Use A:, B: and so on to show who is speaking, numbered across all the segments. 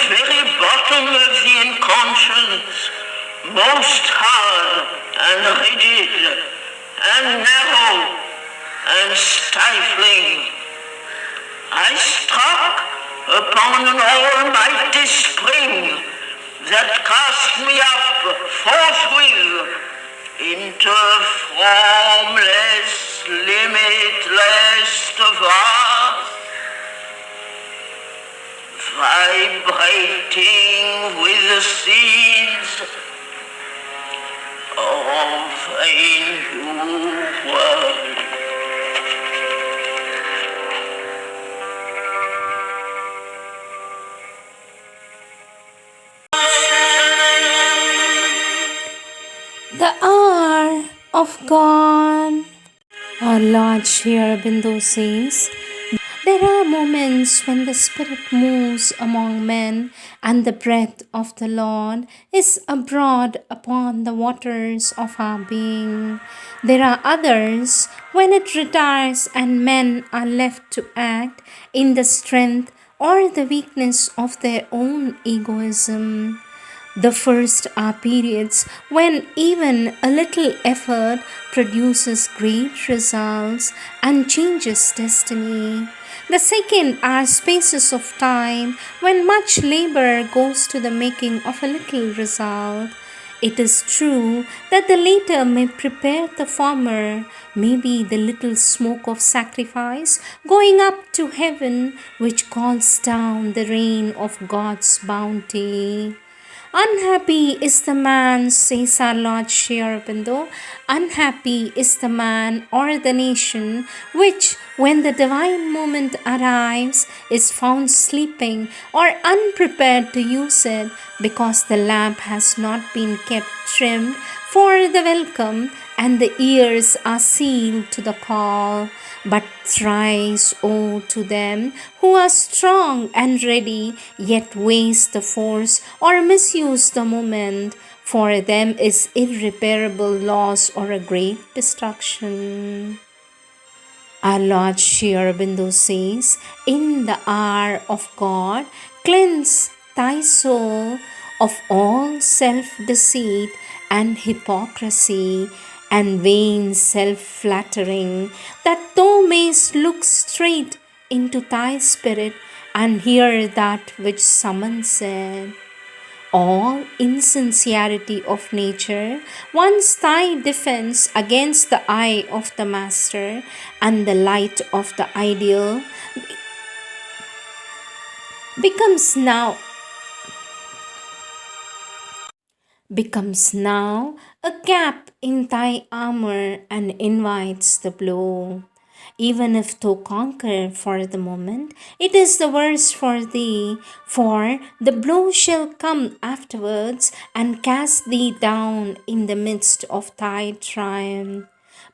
A: very bottom of the inconscience, most hard and rigid and narrow and stifling, I struck upon an almighty spring that cast me up forthwith into a formless, limitless vast, vibrating with the seeds of a new world.
B: The hour of God. Our Lord Sri Aurobindo says, there are moments when the Spirit moves among men and the breath of the Lord is abroad upon the waters of our being. There are others when it retires and men are left to act in the strength or the weakness of their own egoism. The first are periods when even a little effort produces great results and changes destiny. The second are spaces of time when much labor goes to the making of a little result. It is true that the later may prepare the former, maybe the little smoke of sacrifice going up to heaven which calls down the rain of God's bounty. Unhappy is the man, says our Lord Sri Aurobindo, unhappy is the man or the nation which, when the divine moment arrives, is found sleeping or unprepared to use it because the lamp has not been kept trimmed for the welcome and the ears are sealed to the call. But thrice woe to them who are strong and ready, yet waste the force or misuse the moment. For them is irreparable loss or a great destruction. Our Lord Sri Aurobindo says, in the hour of God, cleanse thy soul of all self-deceit and hypocrisy and vain self-flattering, that thou mayst look straight into thy spirit and hear that which summons it. All insincerity of nature, once thy defense against the eye of the Master and the light of the ideal, becomes now a gap in thy armor and invites the blow. Even if thou conquer for the moment, it is the worse for thee, for the blow shall come afterwards and cast thee down in the midst of thy triumph.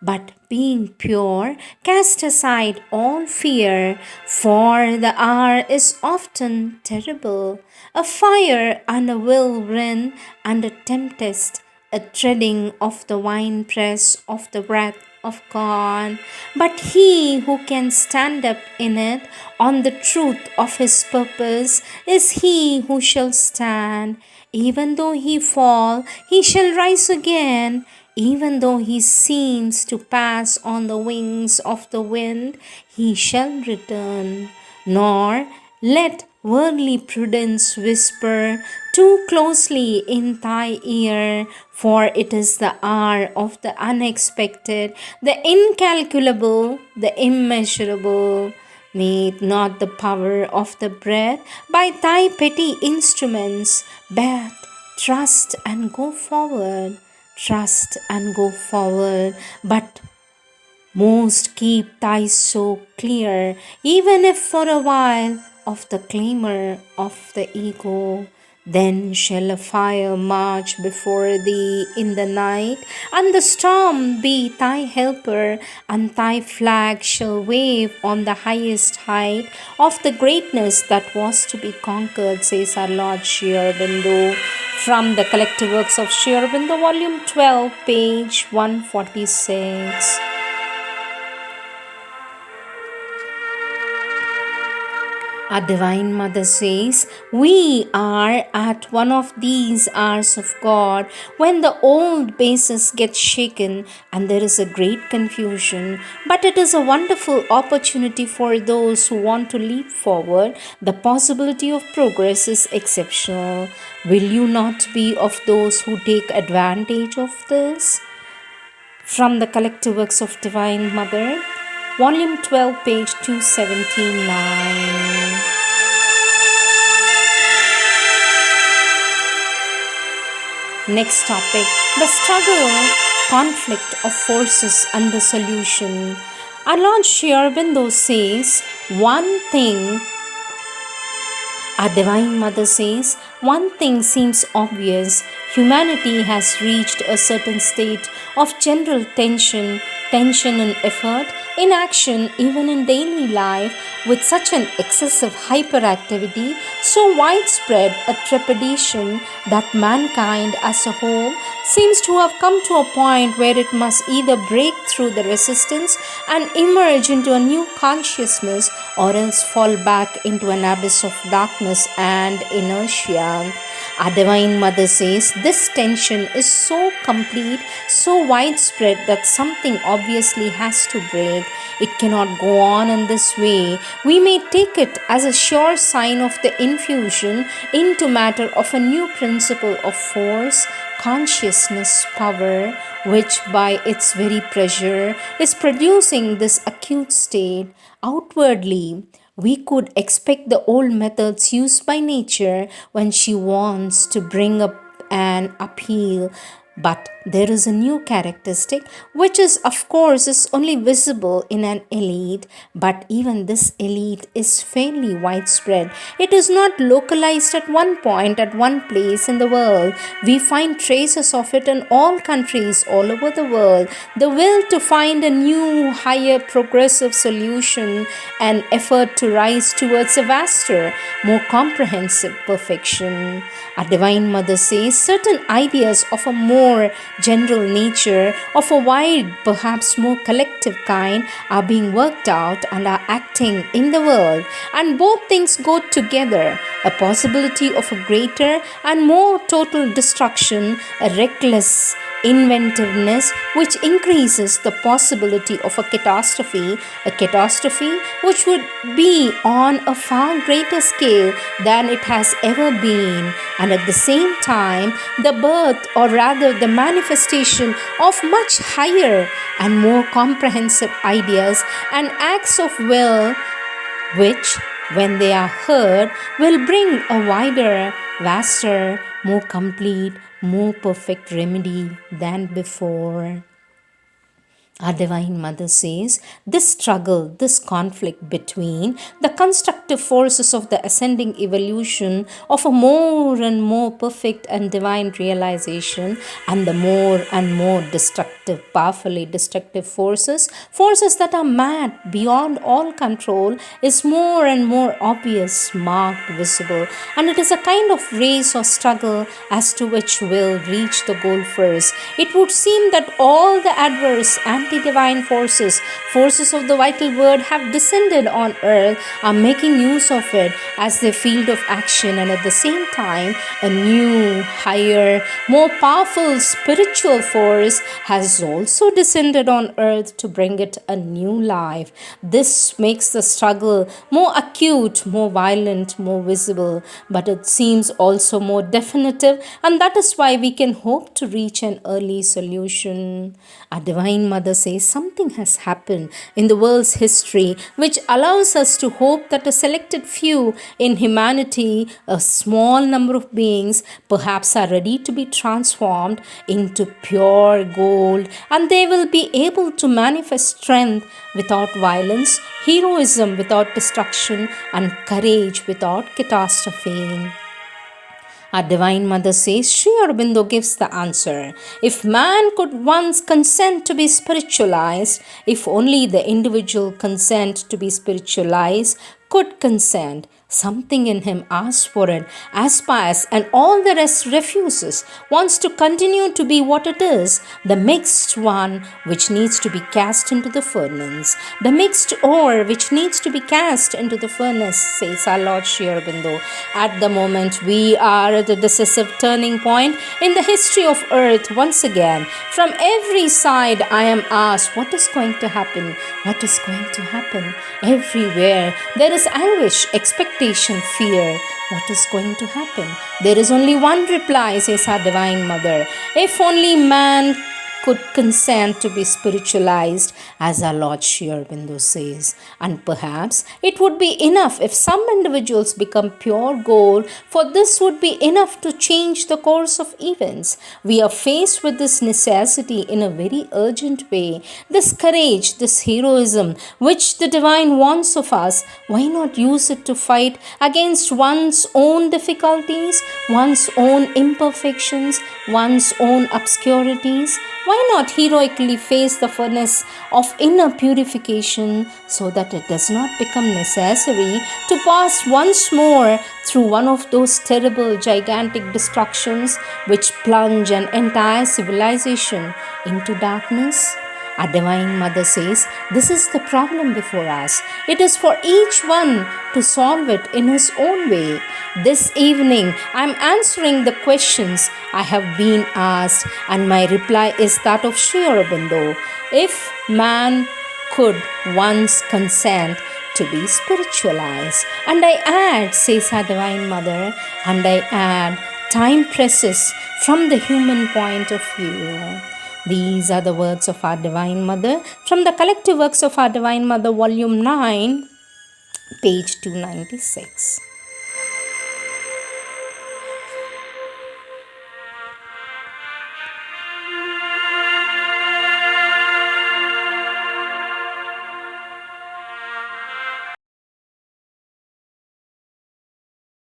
B: But being pure, cast aside all fear, for the hour is often terrible, a fire and a whirlwind and a tempest, a treading of the winepress of the wrath of God. But he who can stand up in it on the truth of his purpose is he who shall stand. Even though he fall, he shall rise again. Even though he seems to pass on the wings of the wind, he shall return. Nor let worldly prudence whisper too closely in thy ear, for it is the hour of the unexpected, the incalculable, the immeasurable. May not the power of the breath by thy petty instruments, but trust and go forward. Trust and go forward, but most keep thy soul clear, even if for a while, of the clamor of the ego. Then shall a fire march before thee in the night, and the storm be thy helper, and thy flag shall wave on the highest height of the greatness that was to be conquered, says our Lord Sri Aurobindo. From the Collected Works of Sri Aurobindo, Volume 12, page 146. Our Divine Mother says, we are at one of these hours of God when the old basis gets shaken and there is a great confusion. But it is a wonderful opportunity for those who want to leap forward. The possibility of progress is exceptional. Will you not be of those who take advantage of this? From the Collective Works of Divine Mother, Volume 12, page 279. Next topic, the struggle, conflict of forces and the solution. Our Lord Sri Aurobindo says, our Divine Mother says, one thing seems obvious. Humanity has reached a certain state of general tension in effort, in action, even in daily life, with such an excessive hyperactivity, so widespread a trepidation that mankind as a whole seems to have come to a point where it must either break through the resistance and emerge into a new consciousness or else fall back into an abyss of darkness and inertia. Our Divine Mother says this tension is so complete, so widespread that something obviously has to break. It cannot go on in this way. We may take it as a sure sign of the infusion into matter of a new principle of force, consciousness, power, which by its very pressure is producing this acute state. Outwardly, we could expect the old methods used by nature when she wants to bring up an upheaval. But there is a new characteristic which is of course is only visible in an elite, but even this elite is fairly widespread. It is not localized at one point, at one place in the world. We find traces of it in all countries all over the world. The will to find a new, higher, progressive solution, an effort to rise towards a vaster, more comprehensive perfection. Our Divine Mother says certain ideas of a more general nature, of a wide, perhaps more collective kind, are being worked out and are acting in the world. And both things go together. A possibility of a greater and more total destruction, a reckless inventiveness which increases the possibility of a catastrophe which would be on a far greater scale than it has ever been, and at the same time the birth, or rather the manifestation, of much higher and more comprehensive ideas and acts of will which, when they are heard, will bring a wider, vaster, more complete, more perfect remedy than before. Our Divine Mother says this struggle, this conflict between the constructive forces of the ascending evolution of a more and more perfect and divine realization and the more and more destructive, powerfully destructive forces that are mad beyond all control, is more and more obvious, marked, visible, and it is a kind of race or struggle as to which will reach the goal first. It would seem that all the adverse anti-divine forces of the vital word have descended on earth, are making use of it as their field of action, and at the same time a new, higher, more powerful spiritual force has also descended on earth to bring it a new life. This makes the struggle more acute, more violent, more visible, but it seems also more definitive, and that is why we can hope to reach an early solution. Our Divine Mother says something has happened in the world's history which allows us to hope that a selected few in humanity, a small number of beings, perhaps are ready to be transformed into pure gold, and they will be able to manifest strength without violence, heroism without destruction, and courage without catastrophe. Our Divine Mother says, Sri Aurobindo gives the answer. If man could once consent to be spiritualized, if only the individual consent to be spiritualized, could consent. Something in him asks for it, aspires, and all the rest refuses, wants to continue to be what it is, the mixed one which needs to be cast into the furnace. The mixed ore which needs to be cast into the furnace, says our Lord Sri Aurobindo. At the moment, we are at a decisive turning point in the history of earth once again. From every side, I am asked, what is going to happen? What is going to happen? Everywhere, there is anguish, expectation, fear. What is going to happen? There is only one reply, says our Divine Mother. If only man could consent to be spiritualized, as our Lord Sri Aurobindo says. And perhaps it would be enough if some individuals become pure gold, for this would be enough to change the course of events. We are faced with this necessity in a very urgent way. This courage, this heroism, which the Divine wants of us, why not use it to fight against one's own difficulties, one's own imperfections, one's own obscurities? Why not heroically face the furnace of inner purification so that it does not become necessary to pass once more through one of those terrible, gigantic destructions which plunge an entire civilization into darkness? Our Divine Mother says this is the problem before us. It is for each one to solve it in his own way. This evening, I am answering the questions I have been asked, and my reply is that of Sri Aurobindo. If man could once consent to be spiritualized. And I add, says our Divine Mother, and I add, time presses from the human point of view. These are the words of our Divine Mother from the Collective Works of our Divine Mother, Volume 9, page 296.